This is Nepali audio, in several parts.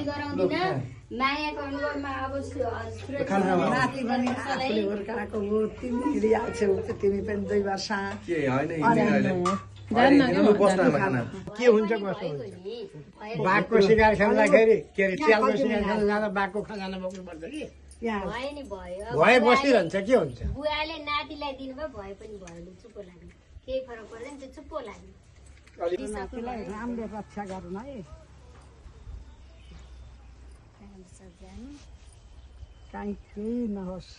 गराउँदिन मायाको अनुभवमा अब नाति पनि आफूले हुर्काएको हो तिमी हिँडिहाल्छौ तिमी पनि 2 वर्ष के होइन के हुन्छ कस्तो हुन्छ बाघको शिकार खेल्दाखेरि के अरे च्यालको शिकार खेल्न जाँदा बाघको खजाना बोक्नु पर्छ कि भए बसिरहन्छ के हुन्छ बुवाले नातिलाई दिनुभयो भए पनि भयो चुप्पो लाग्यो केही फरक पर्दैन त्यो चुप्पो लाग्यो नातिलाई राम्रले रक्षा गर्नु है काहीँ केही नहोस्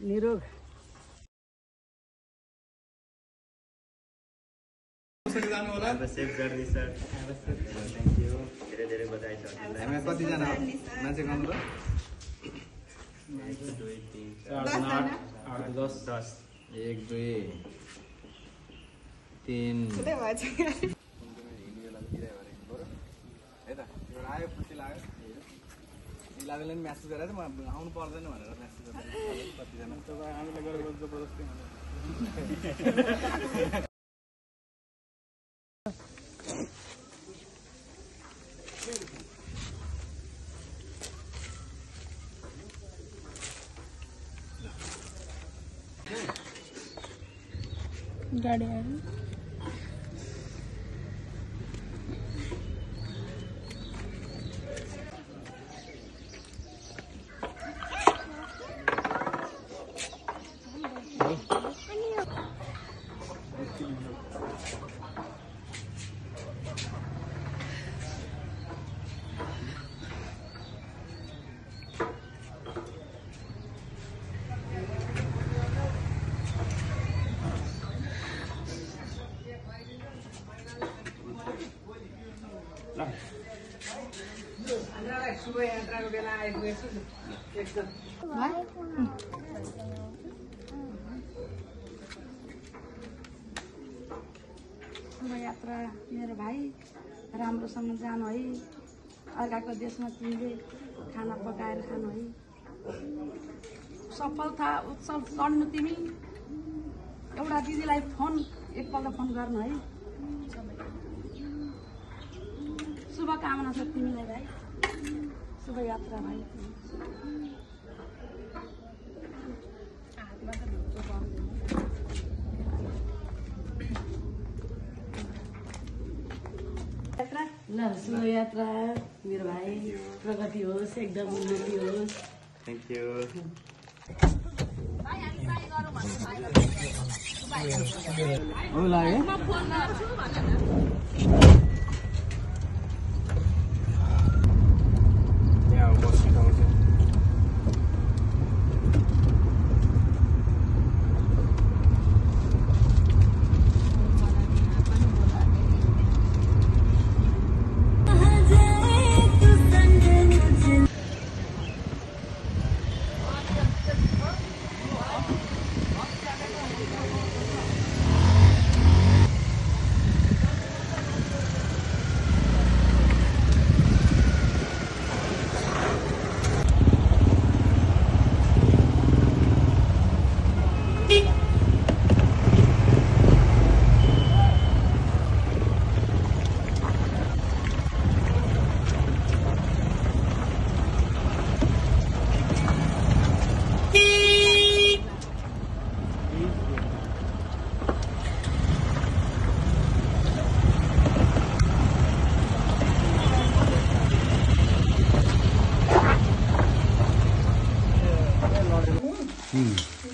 निरोग कतिजना मान्छे गर्नु र 1 2 3 आयो खुसी लाग्यो इलावेले पनि म्यासेज गरेर म आउनु पर्दैन भनेर म्यासेज गरेर कतिजना हामीले गरेको जबरजस्ती गाडी आयो शुभयात्राको बेला आइपुगेछु एकदम शुभयात्रा मेरो भाइ राम्रोसँग जानु है अर्काको देशमा तिमीले खाना पकाएर खानु है सफलता उत्सव गर्नु तिमी एउटा दिदीलाई फोन एकपल्ट फोन गर्नु है शुभकामना छ तिमीलाई भाइ शुभयात्रा भाइ ल शुभयात्रा मेरो भाइ प्रगति होस् एकदम उन्नति होस् थ्याङ्क यू हो लाग्यो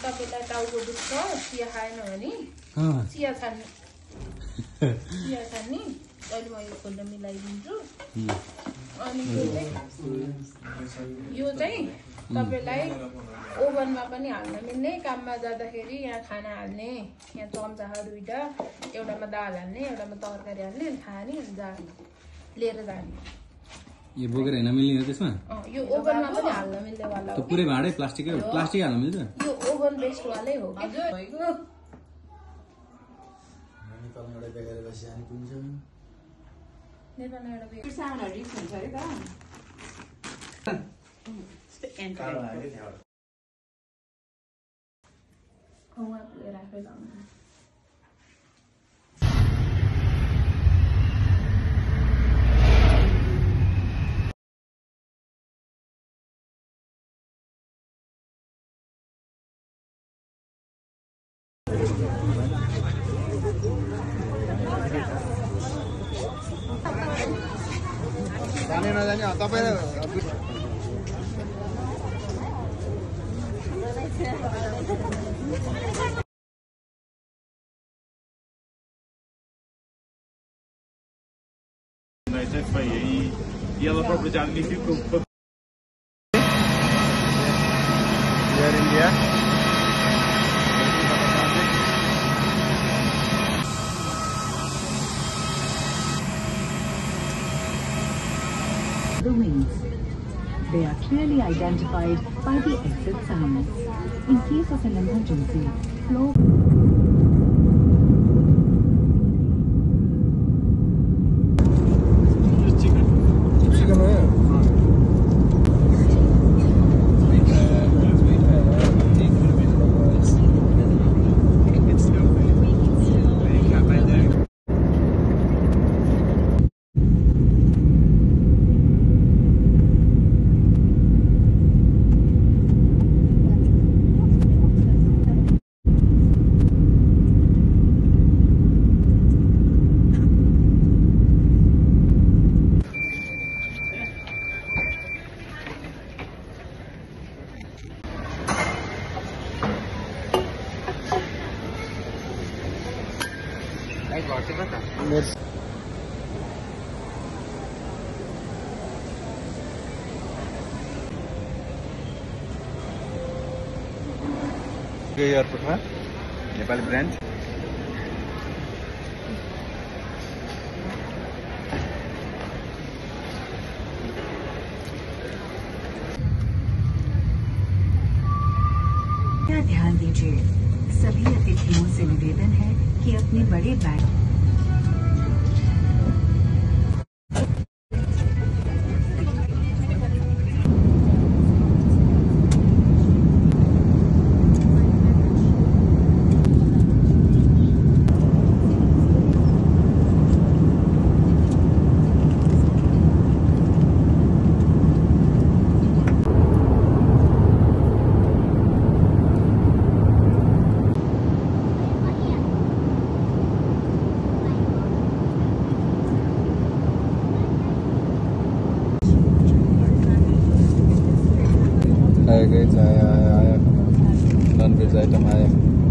तपाईँलाई टाउको दुख्छ चिया खाएन भने चिया छान्ने अहिले म यो खोल्न मिलाइदिन्छु अनि यो चाहिँ तपाईँलाई ओभनमा पनि हाल्न मिल्ने काममा जाँदाखेरि यहाँ खाना हाल्ने यहाँ चम्चा 2टा एउटामा दाल हाल्ने एउटामा तरकारी हाल्ने अनि खाने अनि जाने लिएर जाने यो बोकेर हैन मिल्ने त्यसमा यो ओभनमा पनि हाल्न मिल्ने वाला हो पुरै भाडै प्लास्टिक हाल्न मिल्छ यो ओभन बेस्ड वालै हो हजुर नेपालमा एउटा बेगर बसी अनि पुग्छ नेपालमा एउटा बेगर सानो रिक्स हुन्छ है त खौवा राखेर जानु जाने नजाने तपाईँ Yellow property down if you could here India. The wings. They are clearly identified by the exit signs. In case of an emergency, floor. एयरपोर्टमा नेपाली ब्रान्च क्या ध्यान दीजिए, सभी अतिथियों से निवेदन है कि अपने बड़े बैग आया नॉन वेज आइटम आया